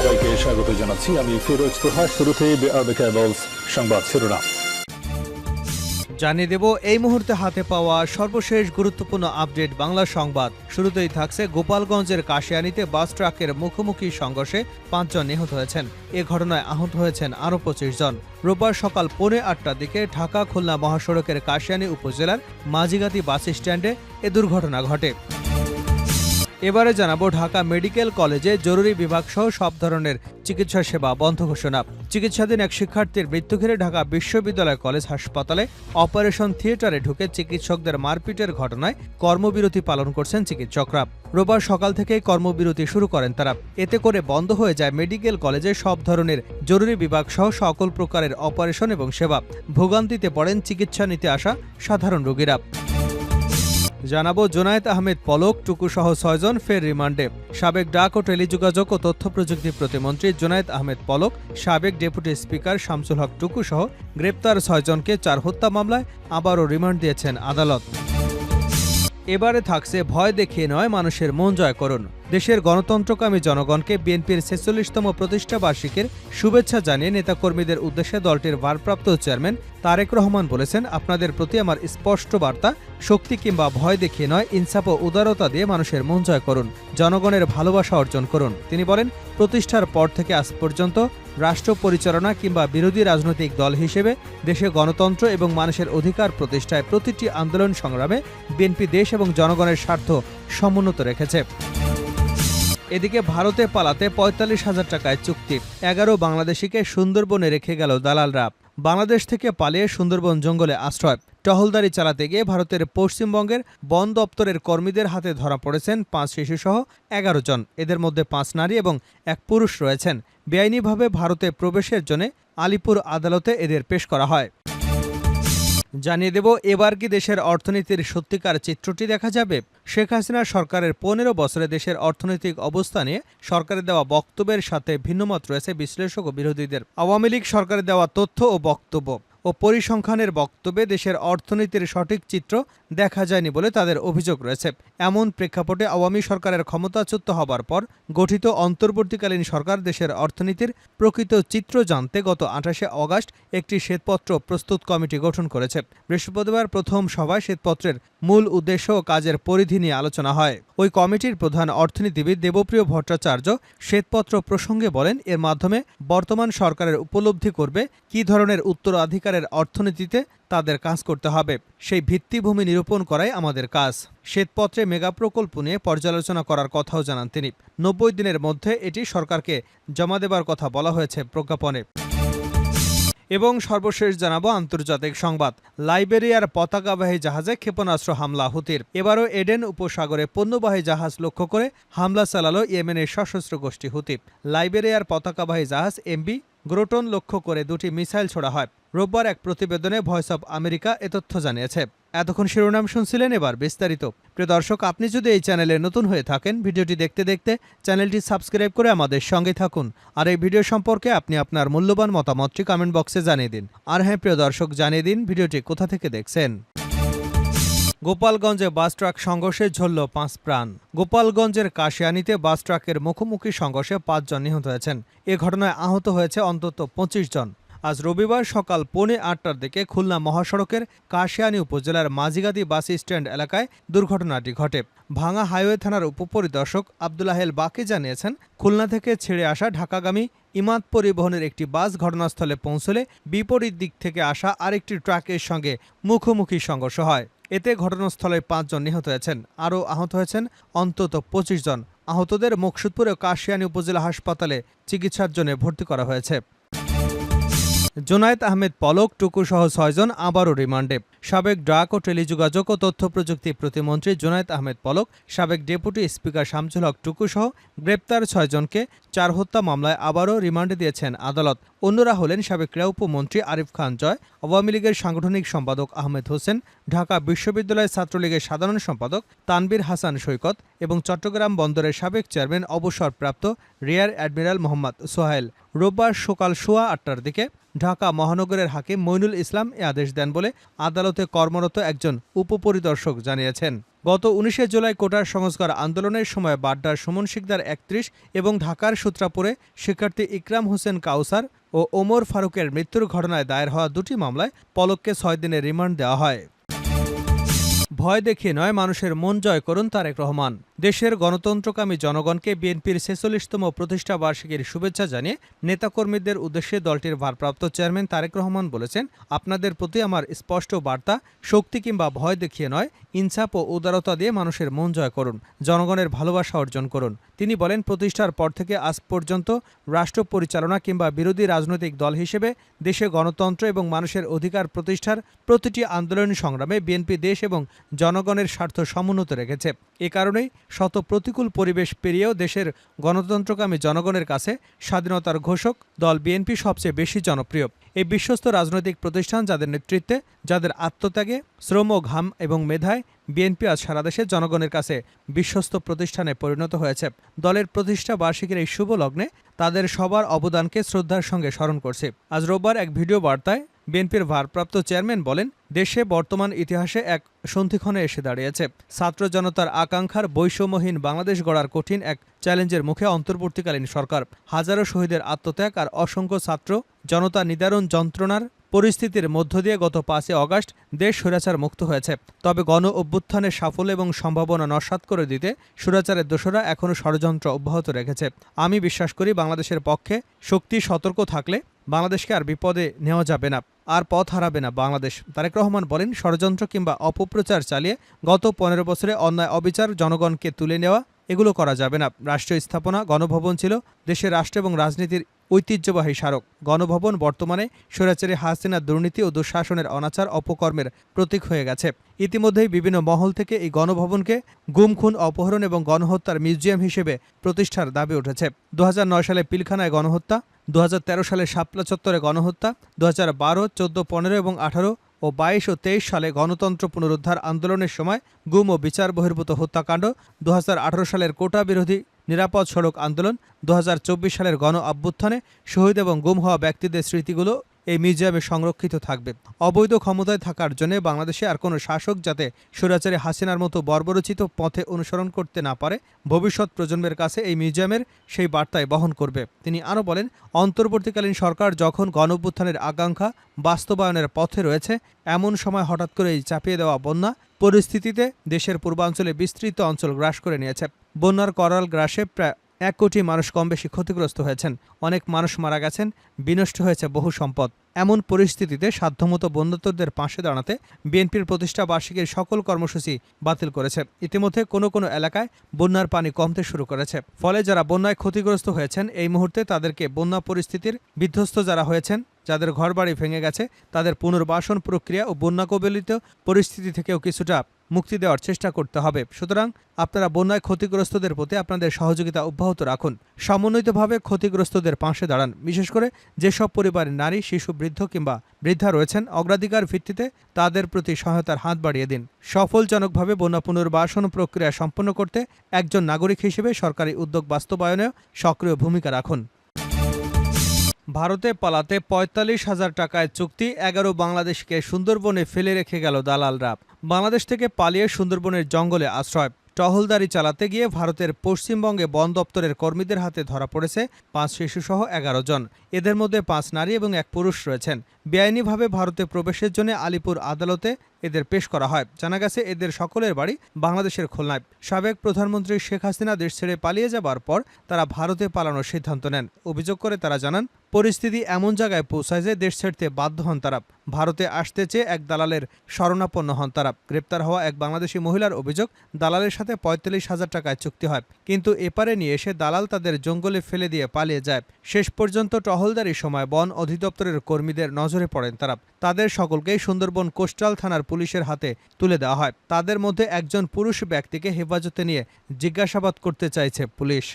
সবাইকে স্বাগত জানাচ্ছি। আমি ফিরোজ তোহা। শুরুতেই সংবাদ শিরোনাম জানিয়ে দেব এই মুহূর্তে হাতে পাওয়া সর্বশেষ গুরুত্বপূর্ণ আপডেট বাংলা সংবাদ। শুরুতেই থাকছে গোপালগঞ্জের কাশিয়ানীতে বাস ট্রাকের মুখোমুখি সংঘর্ষে 5 জন নিহত হয়েছেন। এ ঘটনায় আহত হয়েছেন আরও 25 জন। রোববার সকাল 8:45টার দিকে ঢাকা খুলনা মহাসড়কের কাশিয়ানী উপজেলার মাঝিগাতি বাস স্ট্যান্ডে এ দুর্ঘটনা ঘটে। এবারে জানাবো ঢাকা মেডিকেল কলেজে জরুরি বিভাগ সহ সব ধরনের চিকিৎসা সেবা বন্ধ ঘোষণা। চিকিৎসাধীন এক শিক্ষার্থীর মৃত্যু ঘিরে ঢাকা বিশ্ববিদ্যালয় কলেজ হাসপাতালে অপারেশন থিয়েটারে ঢুকে চিকিৎসকদের মারপিটের ঘটনায় কর্মবিরতি পালন করছেন চিকিৎসকরা। রোববার সকাল থেকেই কর্মবিরতি শুরু করেন তারা। এতে করে বন্ধ হয়ে যায় মেডিকেল কলেজে সব ধরনের জরুরি বিভাগ সহ সকল প্রকারের অপারেশন এবং সেবা। ভোগান্তিতে পড়েন চিকিৎসা নিতে আসা সাধারণ রোগীরা। জানাবো জোনায়েদ আহমেদ পলক টুকু সহ 6 জন ফের রিমান্ডে। সাবেক ডাক ও টেলিযোগাযোগ ও তথ্য প্রযুক্তি প্রতিমন্ত্রী জোনায়েদ আহমেদ পলক, সাবেক ডেপুটি স্পিকার শামসুল হক টুকু সহ গ্রেপ্তার 6 জনকে 4 হত্যা মামলায় আবারও রিমান্ড দিয়েছেন আদালত। এবারে থাকছে ভয় দেখিয়ে নয়, মানুষের মন জয় করুন। দেশের গণতন্ত্রকামী জনগণকে বিএনপির 46তম প্রতিষ্ঠা বার্ষিকীর শুভেচ্ছা জানিয়ে নেতাকর্মীদের উদ্দেশ্যে দলটির ভারপ্রাপ্ত চেয়ারম্যান তারেক রহমান বলেছেন, আপনাদের প্রতি আমার স্পষ্ট বার্তা, শক্তি কিংবা ভয় দেখিয়ে নয়, ইনসাফ ও উদারতা দিয়ে মানুষের মন জয় করুন, জনগণের ভালোবাসা অর্জন করুন। তিনি বলেন, প্রতিষ্ঠার পর থেকে আজ পর্যন্ত রাষ্ট্র পরিচালনা কিংবা বিরোধী রাজনৈতিক দল হিসেবে দেশে গণতন্ত্র এবং মানুষের অধিকার প্রতিষ্ঠায় প্রতিটি আন্দোলন সংগ্রামে বিএনপি দেশ এবং জনগণের স্বার্থ সমুন্নত রেখেছে। এদিকে ভারতে পালাতে 45,000 টাকায় চুক্তি। 11 বাংলাদেশিকে সুন্দরবনে রেখে গেল দালালরা। বাংলাদেশ থেকে পালিয়ে সুন্দরবন জঙ্গলে আশ্রয়। টহলদারি চালাতে গিয়ে ভারতের পশ্চিমবঙ্গের বন দপ্তরের কর্মীদের হাতে ধরা পড়েছেন 5 শিশুসহ 11 জন। এদের মধ্যে 5 নারী এবং 1 পুরুষ রয়েছেন। বেআইনিভাবে ভারতে প্রবেশের জন্য আলিপুর আদালতে এদের পেশ করা হয়। জানিয়ে দেব এবার কি দেশের অর্থনীতির সত্যিকার চিত্রটি দেখা যাবে। শেখ হাসিনা সরকারের 15 বছরে দেশের অর্থনৈতিক অবস্থা নিয়ে সরকারের দেওয়া বক্তব্যের সাথে ভিন্নমত রয়েছে বিশ্লেষক ও বিরোধীদের। আওয়ামী লীগ সরকারের দেওয়া তথ্য ও বক্তব্য ও পরিসংখ্যানের বক্তব্যে দেশের অর্থনীতির সঠিক চিত্র দেখা যায়নি বলে তাদের অভিযোগ রয়েছে। এমন প্রেক্ষাপটে আওয়ামী সরকারের ক্ষমতাচ্যুত হবার পর গঠিত অন্তর্বর্তীকালীন সরকার দেশের অর্থনীতির প্রকৃত চিত্র জানতে গত 28শে অগাস্ট একটি শ্বেতপত্র প্রস্তুত কমিটি গঠন করেছে। বৃহস্পতিবার প্রথম সভায় শ্বেতপত্রের মূল উদ্দেশ্য ও কাজের পরিধি নিয়ে আলোচনা হয়। ওই কমিটির প্রধান অর্থনীতিবিদ দেবপ্রিয় ভট্টাচার্য শ্বেতপত্র প্রসঙ্গে বলেন, এর মাধ্যমে বর্তমান সরকারের উপলব্ধি করবে কী ধরনের উত্তরাধিকারের অর্থনীতিতে তাদের কাজ করতে হবে, সেই ভিত্তিভূমি নিরূপণ করাই আমাদের কাজ। শ্বেতপত্রে মেগা প্রকল্প নিয়ে পর্যালোচনা করার কথাও জানান তিনি। 90 দিনের মধ্যে এটি সরকারকে জমা দেবার কথা বলা হয়েছে প্রজ্ঞাপনে। এবং সর্বশেষ জানাবো আন্তর্জাতিক সংবাদ। লাইবেরিয়ার পতাকাবাহী জাহাজে ক্ষেপণাস্ত্র হামলা হুতির। এবারও এডেন উপসাগরে পণ্যবাহী জাহাজ লক্ষ্য করে হামলা চালালো ইয়েমেনের সশস্ত্র গোষ্ঠী হুতি। লাইবেরিয়ার পতাকাবাহী জাহাজ এমবি গ্রোটন লক্ষ্য করে 2টি মিসাইল ছোড়া হয়। রোববার এক প্রতিবেদনে ভয়েস অব আমেরিকা এ তথ্য জানিয়েছে। এতক্ষণ শিরোনাম শুনছিলেন, এবার বিস্তারিত। প্রিয় দর্শক, আপনি যদি এই চ্যানেলে নতুন হয়ে থাকেন, ভিডিওটি দেখতে দেখতে চ্যানেলটি সাবস্ক্রাইব করে আমাদের সঙ্গে থাকুন। আর এই ভিডিও সম্পর্কে আপনি আপনার মূল্যবান মতামতটি কমেন্ট বক্সে জানিয়ে দিন। আর হ্যাঁ প্রিয় দর্শক, জানিয়ে দিন ভিডিওটি কোথা থেকে দেখছেন। গোপালগঞ্জে বাস ট্রাক সংঘর্ষে ঝরল 5 প্রাণ। গোপালগঞ্জের কাশিয়ানীতে বাস ট্রাকের মুখোমুখি সংঘর্ষে 5 জন নিহত হয়েছেন। এ ঘটনায় আহত হয়েছে অন্তত 25 জন। আজ রবিবার সকাল 8:45টার দিকে খুলনা মহাসড়কের কাশিয়ানী উপজেলার মাঝিগাতি বাস স্ট্যান্ড এলাকায় দুর্ঘটনাটি ঘটে। ভাঙা হাইওয়ে থানার উপপরিদর্শক আব্দুল্লাহেল বাকি জানিয়েছেন, খুলনা থেকে ছেড়ে আসা ঢাকাগামী ইমাদ পরিবহনের একটি বাস ঘটনাস্থলে পৌঁছলে বিপরীত দিক থেকে আসা আরেকটি ট্রাকের সঙ্গে মুখোমুখি সংঘর্ষ হয়। এতে ঘটনাস্থলে 5 জন নিহত হয়েছেন। আরও আহত হয়েছেন অন্তত 25 জন। আহতদের মুকসুদপুর ও কাশিয়ানী উপজেলা হাসপাতালে চিকিৎসার জন্য ভর্তি করা হয়েছে। জোনায়েদ আহমেদ পলক টুকু সহ 6 জন আবারও রিমান্ডে। সাবেক ডাক ও টেলিযোগাযোগ ও তথ্য প্রযুক্তি প্রতিমন্ত্রী জোনায়েদ আহমেদ পলক, সাবেক ডেপুটি স্পিকার শামসুল হক টুকু সহ গ্রেপ্তার 6 জনকে 4 হত্যা মামলায় আবারও রিমান্ডে দিয়েছেন আদালত। অন্যরা হলেন সাবেক ক্রীড়া উপমন্ত্রী আরিফ খান জয়, আওয়ামী লীগের সাংগঠনিক সম্পাদক আহমেদ হোসেন, ঢাকা বিশ্ববিদ্যালয় ছাত্রলীগের সাধারণ সম্পাদক তানবীর হাসান সৈকত এবং চট্টগ্রাম বন্দরের সাবেক চেয়ারম্যান অবসরপ্রাপ্ত রিয়ার অ্যাডমিরাল মোহাম্মদ সোহাইল। রোববার সকাল 8:15টার দিকে ঢাকা মহানগরের হাকিম মইনুল ইসলাম এ আদেশ দেন বলে আদালতে কর্মরত একজন উপপরিদর্শক জানিয়েছেন। গত ১৯ জুলাই কোটার সংস্কার আন্দোলনের সময় বাড্ডার সুমন শিকদার ৩১ এবং ঢাকার সূত্রাপুরে শিক্ষার্থী ইকরাম হোসেন কাউসার ও ওমর ফারুকের মৃত্যুর ঘটনায় দায়ের হওয়া দুটি মামলায় পলককে ৬ দিনের রিমান্ড দেওয়া হয়। ভয় দেখিয়ে নয়, মানুষের মন জয় করুন তারেক রহমান। দেশের গণতন্ত্রকামী জনগণকে বিএনপির ৪৬তম প্রতিষ্ঠা বার্ষিকীর শুভেচ্ছা জানিয়ে নেতাকর্মীদের উদ্দেশ্যে দলটির ভারপ্রাপ্ত চেয়ারম্যান তারেক রহমান বলেছেন, আপনাদের প্রতি আমার স্পষ্ট বার্তা, শক্তি কিংবা ভয় দেখিয়ে নয়, ইনসাফ ও উদারতা দিয়ে মানুষের মন জয় করুন, জনগণের ভালোবাসা অর্জন করুন। তিনি বলেন, প্রতিষ্ঠার পর থেকে আজ পর্যন্ত রাষ্ট্র পরিচালনা কিংবা বিরোধী রাজনৈতিক দল হিসেবে দেশে গণতন্ত্র এবং মানুষের অধিকার প্রতিষ্ঠার প্রতিটি আন্দোলন সংগ্রামে বিএনপি দেশ এবং জনগণের স্বার্থ সমুন্নত রেখেছে। এ কারণেই শত প্রতিকূল পরিবেশ পেরিয়েও দেশের গণতন্ত্রকামী জনগণের কাছে স্বাধীনতার ঘোষক দল বিএনপি সবচেয়ে বেশি জনপ্রিয়। এই বিশ্বস্ত রাজনৈতিক প্রতিষ্ঠান, যাদের নেতৃত্বে, যাদের আত্মত্যাগে, শ্রম, ঘাম এবং মেধায় বিএনপি আজ সারা দেশে জনগণের কাছে বিশ্বস্ত প্রতিষ্ঠানে পরিণত হয়েছে। দলের প্রতিষ্ঠা বার্ষিকীর এই শুভ লগ্নে তাদের সবার অবদানকে শ্রদ্ধার সঙ্গে স্মরণ করছে। আজ রোববার এক ভিডিও বার্তায় বিএনপির ভারপ্রাপ্ত চেয়ারম্যান বলেন, দেশে বর্তমান ইতিহাসে এক সন্ধিক্ষণে এসে দাঁড়িয়েছে। ছাত্র জনতার আকাঙ্ক্ষার বৈষম্যহীন বাংলাদেশ গড়ার কঠিন এক চ্যালেঞ্জের মুখে অন্তর্বর্তীকালীন সরকার। হাজারো শহীদের আত্মত্যাগ আর অসংখ্য ছাত্র জনতা নিদারুণ যন্ত্রণার পরিস্থিতির মধ্য দিয়ে গত ৫ই অগাস্ট দেশ স্বৈরাচার মুক্ত হয়েছে। তবে গণ অভ্যুত্থানের সাফল্য এবং সম্ভাবনা নস্যাৎ করে দিতে স্বৈরাচারের দোসররা এখনও ষড়যন্ত্র অব্যাহত রেখেছে। আমি বিশ্বাস করি, বাংলাদেশের পক্ষে শক্তি সতর্ক থাকলে বাংলাদেশকে আর বিপদে নেওয়া যাবে না, আর পথ হারাবে না বাংলাদেশ। তারেক রহমান বলেন, ষড়যন্ত্র কিংবা অপপ্রচার চালিয়ে গত ১৫ বছরে অন্যায় অবিচার জনগণকে তুলে নেওয়া, এগুলো করা যাবে না। রাষ্ট্রীয় স্থাপনা গণভবন ছিল দেশের রাষ্ট্র এবং রাজনীতির ঐতিহ্যবাহী স্মারক। গণভবন বর্তমানে স্বৈরাচারী হাসিনার দুর্নীতি ও দুঃশাসনের অনাচার অপকর্মের প্রতীক হয়ে গেছে। ইতিমধ্যেই বিভিন্ন মহল থেকে এই গণভবনকে গুম, খুন, অপহরণ এবং গণহত্যার মিউজিয়াম হিসেবে প্রতিষ্ঠার দাবি উঠেছে। ২০০৯ সালে পিলখানায় গণহত্যা, ২০১৩ সালে শাপলা চত্বরে গণহত্যা, ২০১২, ১৪, ১৫ এবং ১৮ ও ২২ ও ২৩ সালে গণতন্ত্র পুনরুদ্ধার আন্দোলনের সময় গুম ও বিচার বহির্ভূত হত্যাকাণ্ড, ২০১৮ সালের কোটা বিরোধী নিরাপদ সড়ক আন্দোলন, ২০২৪ সালের গণ অভ্যুত্থানে শহীদ এবং গুম হওয়া ব্যক্তিদের স্মৃতিগুলো এই মিউজিয়ামে সংরক্ষিত থাকবে। অবৈধ ক্ষমতায় থাকার জন্য বাংলাদেশে আর কোনো শাসক যাতে স্বৈরাচারী হাসিনার মতো বর্বরচিত পথে অনুসরণ করতে না পারে, ভবিষ্যৎ প্রজন্মের কাছে এই মিউজিয়ামের সেই বার্তায় বহন করবে। তিনি আরও বলেন, অন্তর্বর্তীকালীন সরকার যখন গণঅভ্যুত্থানের আকাঙ্ক্ষা বাস্তবায়নের পথে রয়েছে, এমন সময় হঠাৎ করেই চাপিয়ে দেওয়া বন্যা পরিস্থিতিতে দেশের পূর্বাঞ্চলে বিস্তৃত অঞ্চল গ্রাস করে নিয়েছে। বন্যার করাল গ্রাসে প্রায় ১ কোটি মানুষ কম বেশি ক্ষতিগ্রস্ত হয়েছেন, অনেক মানুষ মারা গেছেন, বিনষ্ট হয়েছে বহু সম্পদ। এমন পরিস্থিতিতে সাধ্যমতো বন্যার্তদের পাশে দাঁড়াতে বিএনপির প্রতিষ্ঠা বার্ষিকীর সকল কর্মসূচি বাতিল করেছে। ইতিমধ্যে কোনো কোনো এলাকায় বন্যার পানি কমতে শুরু করেছে। ফলে যারা বন্যায় ক্ষতিগ্রস্ত হয়েছেন, এই মুহূর্তে তাদেরকে বন্যা পরিস্থিতির বিধ্বস্ত যারা হয়েছেন, যাদের ঘরবাড়ি ভেঙে গেছে, তাদের পুনর্বাসন প্রক্রিয়া ও বন্যা কবলিত পরিস্থিতি থেকেও কিছুটা মুক্তি দেওয়ার চেষ্টা করতে হবে। সুতরাং আপনারা বন্যায় ক্ষতিগ্রস্তদের প্রতি আপনাদের সহযোগিতা অব্যাহত রাখুন, সমন্বিতভাবে ক্ষতিগ্রস্তদের পাশে দাঁড়ান। বিশেষ করে যেসব পরিবারের নারী, শিশু, বৃদ্ধ কিংবা বৃদ্ধা রয়েছেন, অগ্রাধিকার ভিত্তিতে তাদের প্রতি সহায়তার হাত বাড়িয়ে দিন। সফলজনকভাবে বন্যা পুনর্বাসন প্রক্রিয়া সম্পন্ন করতে একজন নাগরিক হিসেবে সরকারি উদ্যোগ বাস্তবায়নেও সক্রিয় ভূমিকা রাখুন। ভারতে পালাতে ৪৫,০০০ টাকায় চুক্তি, ১১ বাংলাদেশকে সুন্দরবনে ফেলে রেখে গেল দালালরা। বাংলাদেশ থেকে পালিয়ে সুন্দরবনের জঙ্গলে আশ্রয়। টহলদারি চালাতে গিয়ে ভারতের পশ্চিমবঙ্গে বন দপ্তরের কর্মীদের হাতে ধরা পড়েছে ৫ শিশুসহ ১১ জন। এদের মধ্যে ৫ নারী এবং ১ পুরুষ রয়েছেন। বেআইনিভাবে ভারতে প্রবেশের জন্য আলিপুর আদালতে এদের পেশ করা হয়। জানা গেছে, এদের সকলের বাড়ি বাংলাদেশের খুলনায়। সাবেক প্রধানমন্ত্রী শেখ হাসিনা দেশ ছেড়ে পালিয়ে যাবার পর তারা ভারতে পালানোর সিদ্ধান্ত নেন। অভিযোগ করে তারা জানান, পরিস্থিতি এমন জায়গায় পৌঁছায় যে দেশ ছাড়তে বাধ্য হন তারা। ভারতে আসতে চেয়ে এক দালালের শরণাপন্ন হন তারা। গ্রেপ্তার হওয়া এক বাংলাদেশি মহিলার অভিযোগ, দালালের সাথে ৪৫,০০০ টাকায় চুক্তি হয়, কিন্তু এপারে নিয়ে এসে দালাল তাদের জঙ্গলে ফেলে দিয়ে পালিয়ে যায়। শেষ পর্যন্ত টহলদারির সময় বন অধিদপ্তরের কর্মীদের নজরে পড়েন তারা। তাদের সকলকেই সুন্দরবন কোস্টাল থানার পুলিশের হাতে তুলে দেওয়া হয়। তাদের মধ্যে একজন পুরুষ ব্যক্তিকে হেফাজতে নিয়ে জিজ্ঞাসাবাদ করতে চাইছে পুলিশ।